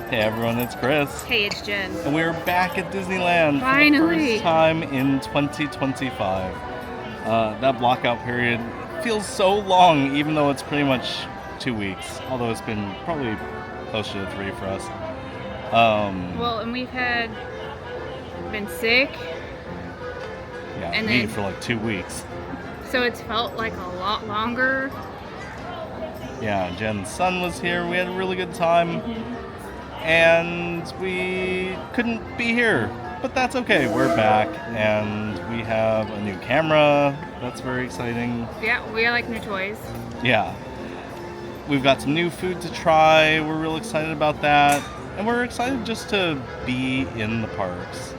Hey everyone, it's Chris. Hey, it's Jen. And we're back at Disneyland Finally. for the first time in 2025. That blockout period feels so long, even though it's pretty much 2 weeks. Although it's been probably closer to 3 for us. Well, and we've been sick. Yeah, and me then, for like 2 weeks. So it's felt like a lot longer. Yeah, Jen's son was here. We had a really good time. And we couldn't be here. But that's okay. We're back. And we have a new camera. That's very exciting. Yeah, we like new toys. Yeah. We've got some new food to try. We're real excited about that. And we're excited just to be in the parks.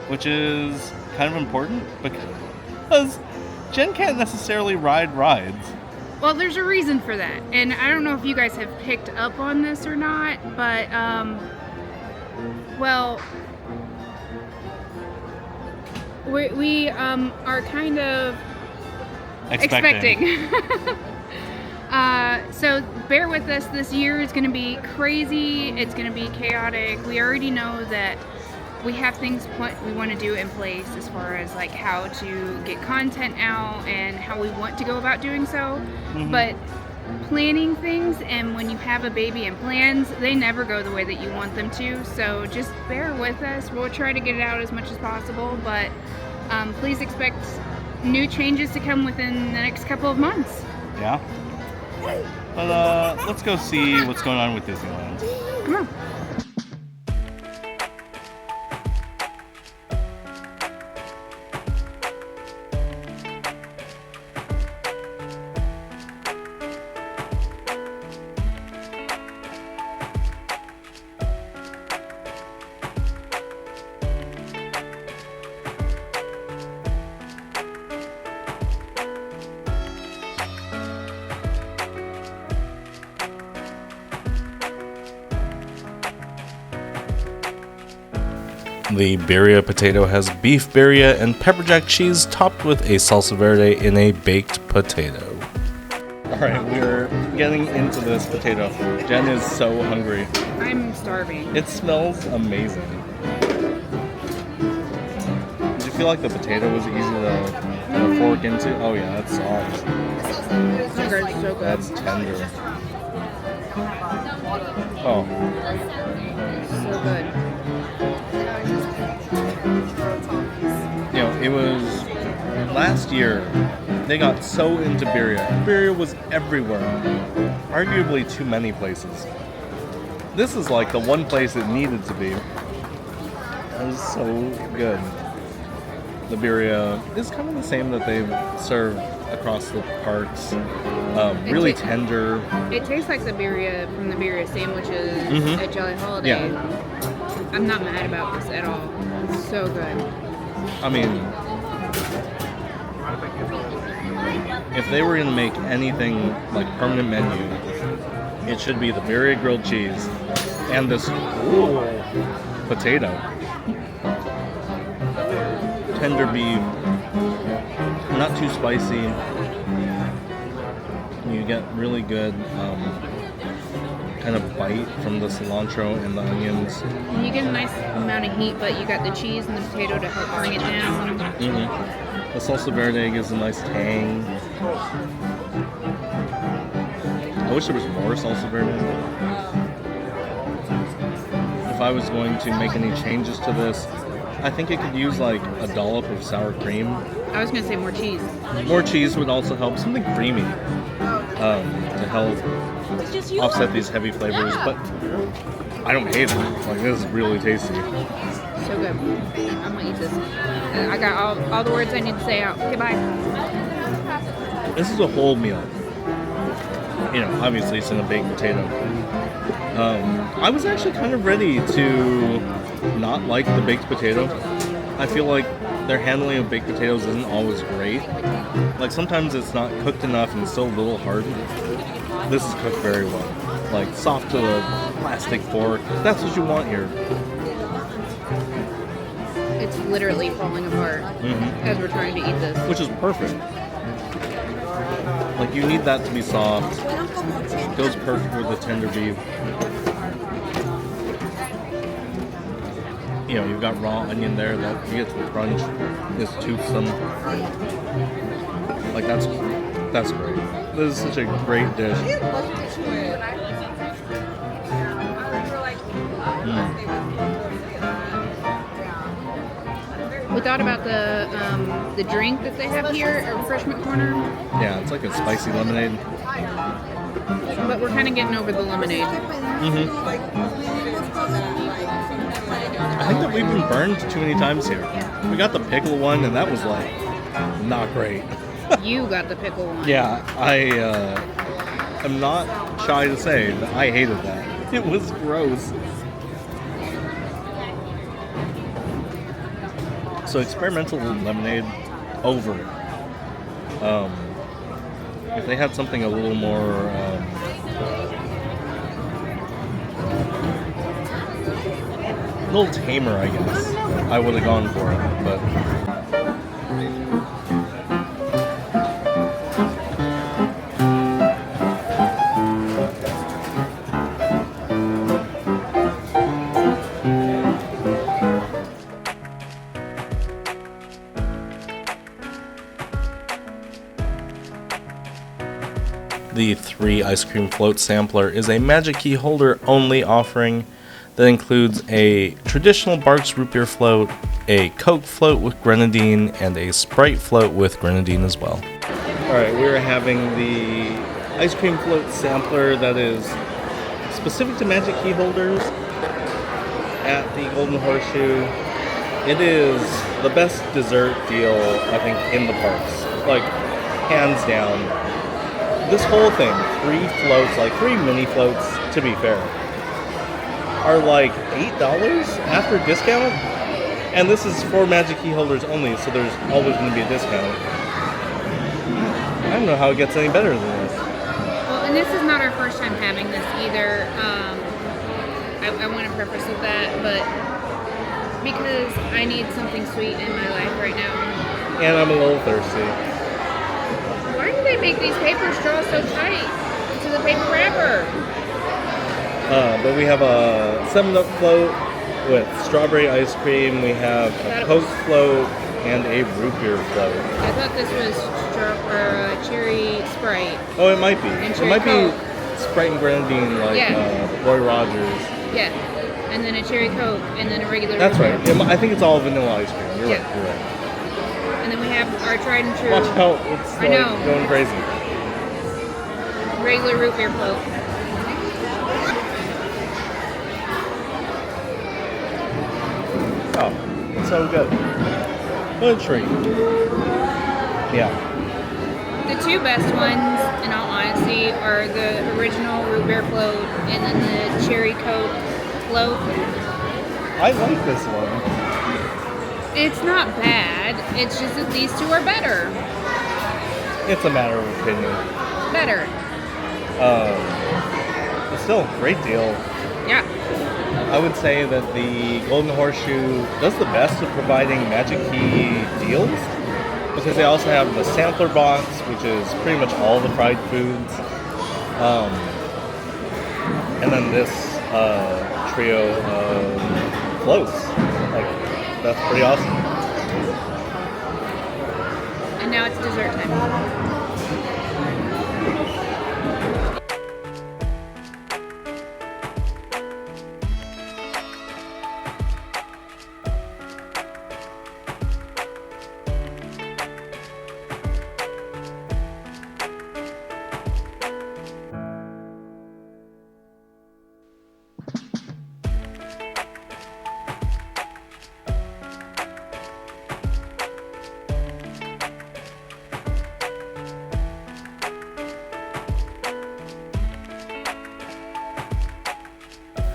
Which is kind of important because Jen can't necessarily ride rides. Well, there's a reason for that. And I don't know if you guys have picked up on this or not, but, well, we are kind of expecting. So bear with us. This year is going to be crazy. It's going to be chaotic. We already know that we have things we want to do in place as far as like how to get content out and how we want to go about doing so. Mm-hmm. But planning things, and when you have a baby and plans, they never go the way that you want them to. So just bear with us. We'll try to get it out as much as possible, but please expect new changes to come within the next couple of months. Yeah. But let's go see what's going on with Disneyland. Come on. The birria potato has beef birria and pepper jack cheese topped with a salsa verde in a baked potato. Alright, we're getting into this potato. Jen is so hungry. I'm starving. It smells amazing. Did you feel like the potato was easy to fork into? Oh yeah, that's soft. So good. That's tender. Oh. So good. You know, it was last year they got so into birria. Birria was everywhere, arguably too many places. This is like the one place it needed to be. It was so good. The birria is kind of the same that they serve across the parks. Really tender. It tastes like the birria from the birria sandwiches at Jolly Holiday. Yeah. I'm not mad about this at all. It's so good. I mean, if they were going to make anything like permanent menu, it should be the birria grilled cheese and this potato. Tender beef, not too spicy. You get really good kind of bite from the cilantro and the onions. You get a nice amount of heat, but you got the cheese and the potato to help bring it down. Mm-hmm. The salsa verde gives a nice tang. I wish there was more salsa verde. If I was going to make any changes to this, I think it could use like a dollop of sour cream. I was going to say more cheese. More cheese would also help. Something creamy to help offset these heavy flavors, but I don't hate it. Like, this is really tasty. So good. I'm gonna eat this. I got all the words I need to say out. Goodbye. This is a whole meal. You know, obviously it's in a baked potato. I was actually kind of ready to not like the baked potato. I feel like their handling of baked potatoes isn't always great. Like, sometimes it's not cooked enough and it's still a little hard. This is cooked very well. Like, soft to the plastic fork. That's what you want here. It's literally falling apart as we're trying to eat this. Which is perfect. Like, you need that to be soft. Goes perfect with the tender beef. you know, you've got raw onion there that you get to crunch. It's toothsome. Like that's great. This is such a great dish. We thought about the drink that they have here at Refreshment Corner. Yeah, it's like a spicy lemonade. But we're kind of getting over the lemonade. I think that we've been burned too many times here. We got the pickle one, and that was like not great. You got the pickle one. Yeah, I am not shy to say that I hated that. It was gross. So experimental lemonade over. If they had something a little more a little tamer, I guess, I would have gone for it, but the 3 ice cream float sampler is a Magic Key holder only offering that includes a traditional Barks root beer float, a Coke float with grenadine, and a Sprite float with grenadine as well. Alright, we're having the ice cream float sampler that is specific to Magic Key holders at the Golden Horseshoe. It is the best dessert deal, I think, in the parks. Like, hands down. This whole thing, 3 floats, like 3 mini floats, to be fair, are like $8 after discount. And this is for Magic Key holders only, so there's always going to be a discount. I don't know how it gets any better than this. Well, and this is not our first time having this either. I want to preface with that, but because I need something sweet in my life right now. And I'm a little thirsty. Why do they make these paper straws so tight to the paper wrapper? But we have a 7-Up float with strawberry ice cream. We have a Coke float and a root beer float. I thought this was cherry Sprite. Oh, it might be. It might Coke. be Sprite and grenadine, like Roy Rogers. Yeah, and then a cherry Coke, and then a regular. That's root right. beer. I think it's all vanilla ice cream. You're Yeah. right. You're right. And then we have our tried and true. Watch out! It's I know. Going crazy. Regular root beer float. Oh, it's so good. What a treat. Yeah. The 2 best ones, in all honesty, are the original root beer float and then the cherry Coke float. I like this one. It's not bad. It's just that these 2 are better. It's a matter of opinion. Better. But still, great deal. Yeah. I would say that the Golden Horseshoe does the best of providing Magic Key deals, because they also have the sampler box, which is pretty much all the fried foods, and then this trio of floats. Like, that's pretty awesome. And now it's dessert time.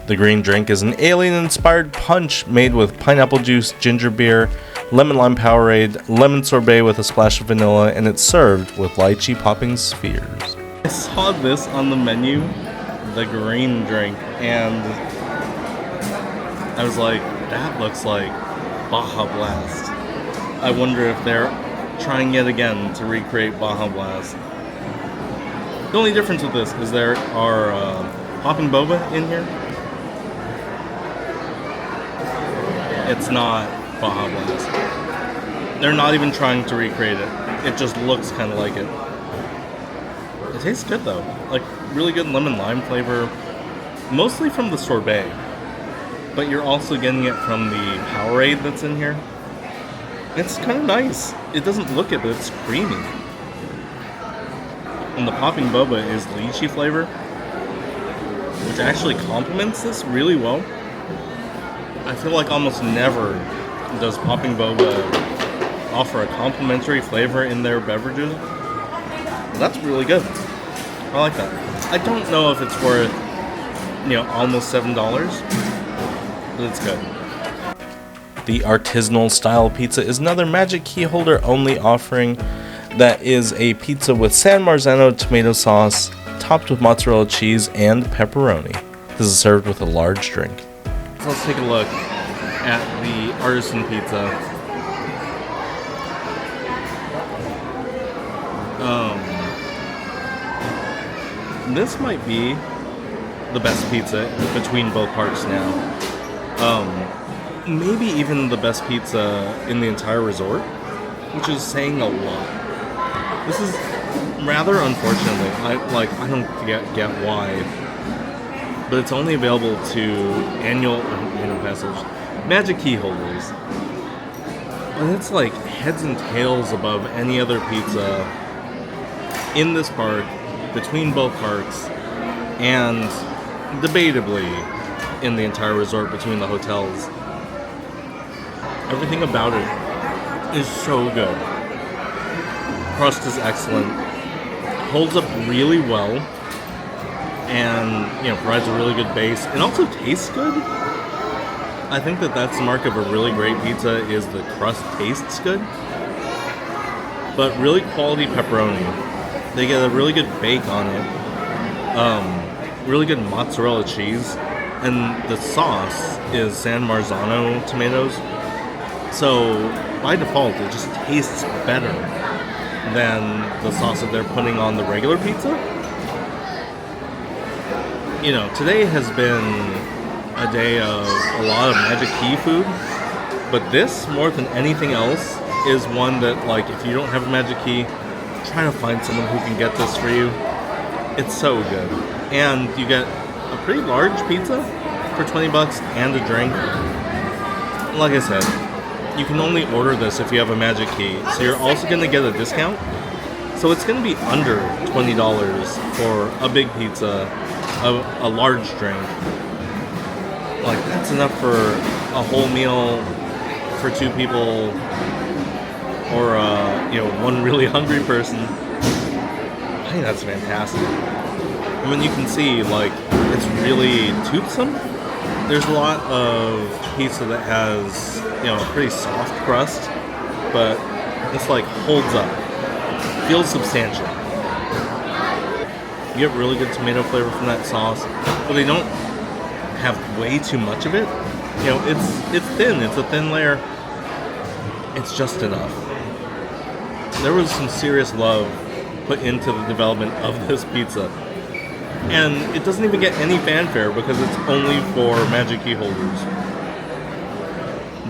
The green drink is an alien-inspired punch made with pineapple juice, ginger beer, lemon lime Powerade, lemon sorbet with a splash of vanilla, and it's served with lychee popping spheres. I saw this on the menu, the green drink, and I was like, that looks like Baja Blast. I wonder if they're trying yet again to recreate Baja Blast. The only difference with this is there are popping boba in here. It's not Baja Blast. They're not even trying to recreate it. It just looks kind of like it. It tastes good though. Like really good lemon lime flavor. Mostly from the sorbet. But you're also getting it from the Powerade that's in here. It's kind of nice. It doesn't look it, but it's creamy. And the popping boba is lychee flavor, which actually complements this really well. I feel like almost never does popping boba offer a complementary flavor in their beverages. That's really good. I like that. I don't know if it's worth, almost $7, but it's good. The artisanal style pizza is another Magic Key Holder only offering that is a pizza with San Marzano tomato sauce topped with mozzarella cheese and pepperoni. This is served with a large drink. So let's take a look at the artisan pizza. This might be the best pizza between both parks now. Maybe even the best pizza in the entire resort, which is saying a lot. This is rather unfortunately. I don't get why, but it's only available to annual passage Magic Key holders. But it's like heads and tails above any other pizza in this park, between both parks, and debatably in the entire resort between the hotels. Everything about it is so good. Crust is excellent, holds up really well, and provides a really good base. It also tastes good. I think that's the mark of a really great pizza is the crust tastes good, but really quality pepperoni. They get a really good bake on it, really good mozzarella cheese, and the sauce is San Marzano tomatoes. So by default, it just tastes better than the sauce that they're putting on the regular pizza. Today has been a day of a lot of Magic Key food, but this, more than anything else, is one that, if you don't have a Magic Key, try to find someone who can get this for you. It's so good. And you get a pretty large pizza for $20 and a drink. Like I said, you can only order this if you have a Magic Key, so you're also going to get a discount. So it's going to be under $20 for a big pizza, a large drink. That's enough for a whole meal for 2 people, or one really hungry person. I think that's fantastic. I mean, you can see it's really toothsome. There's a lot of pizza that has a pretty soft crust, but this holds up, feels substantial. You get really good tomato flavor from that sauce, but they don't have way too much of it. It's thin. It's a thin layer. It's just enough. There was some serious love put into the development of this pizza. And it doesn't even get any fanfare because it's only for Magic Key holders.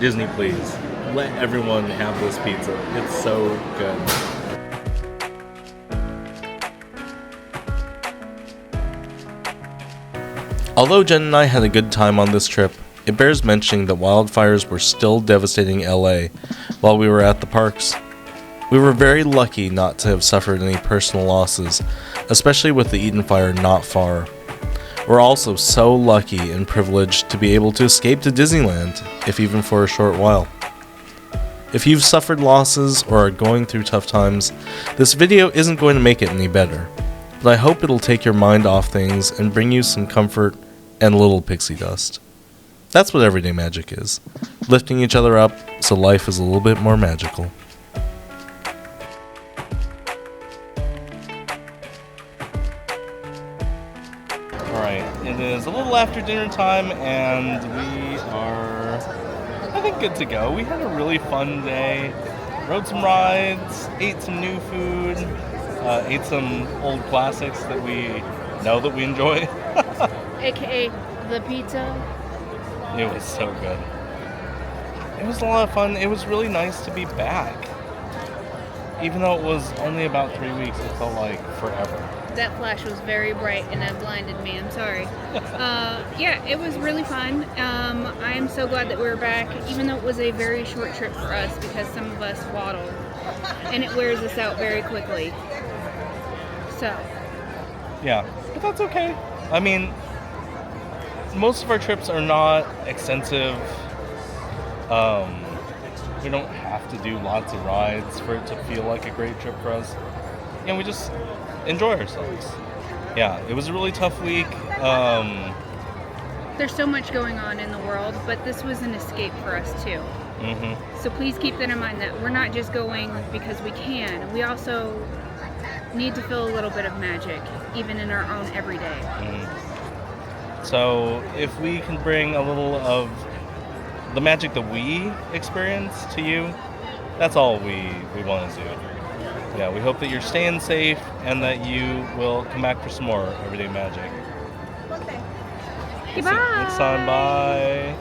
Disney, please, let everyone have this pizza. It's so good. Although Jen and I had a good time on this trip, it bears mentioning that wildfires were still devastating LA while we were at the parks. We were very lucky not to have suffered any personal losses, especially with the Eden Fire not far. We're also so lucky and privileged to be able to escape to Disneyland, if even for a short while. If you've suffered losses or are going through tough times, this video isn't going to make it any better, but I hope it'll take your mind off things and bring you some comfort and a little pixie dust. That's what everyday magic is, lifting each other up so life is a little bit more magical. Alright, it is a little after dinner time and we are, I think, good to go. We had a really fun day, rode some rides, ate some new food, ate some old classics that we know that we enjoy. AKA the pizza. It was so good. It was a lot of fun. It was really nice to be back. Even though it was only about 3 weeks, it felt like forever. That flash was very bright and that blinded me. I'm sorry. Yeah, it was really fun. I am so glad that we were back, even though it was a very short trip for us because some of us waddle and it wears us out very quickly. So. Yeah, but that's okay. I mean, most of our trips are not extensive. We don't have to do lots of rides for it to feel like a great trip for us. And we just enjoy ourselves. Yeah, it was a really tough week. There's so much going on in the world, but this was an escape for us too. So please keep that in mind, that we're not just going because we can. We also need to feel a little bit of magic, even in our own everyday. So if we can bring a little of the magic that we experience to you, that's all we want to do. Yeah, we hope that you're staying safe and that you will come back for some more everyday magic. Goodbye. Next time, bye.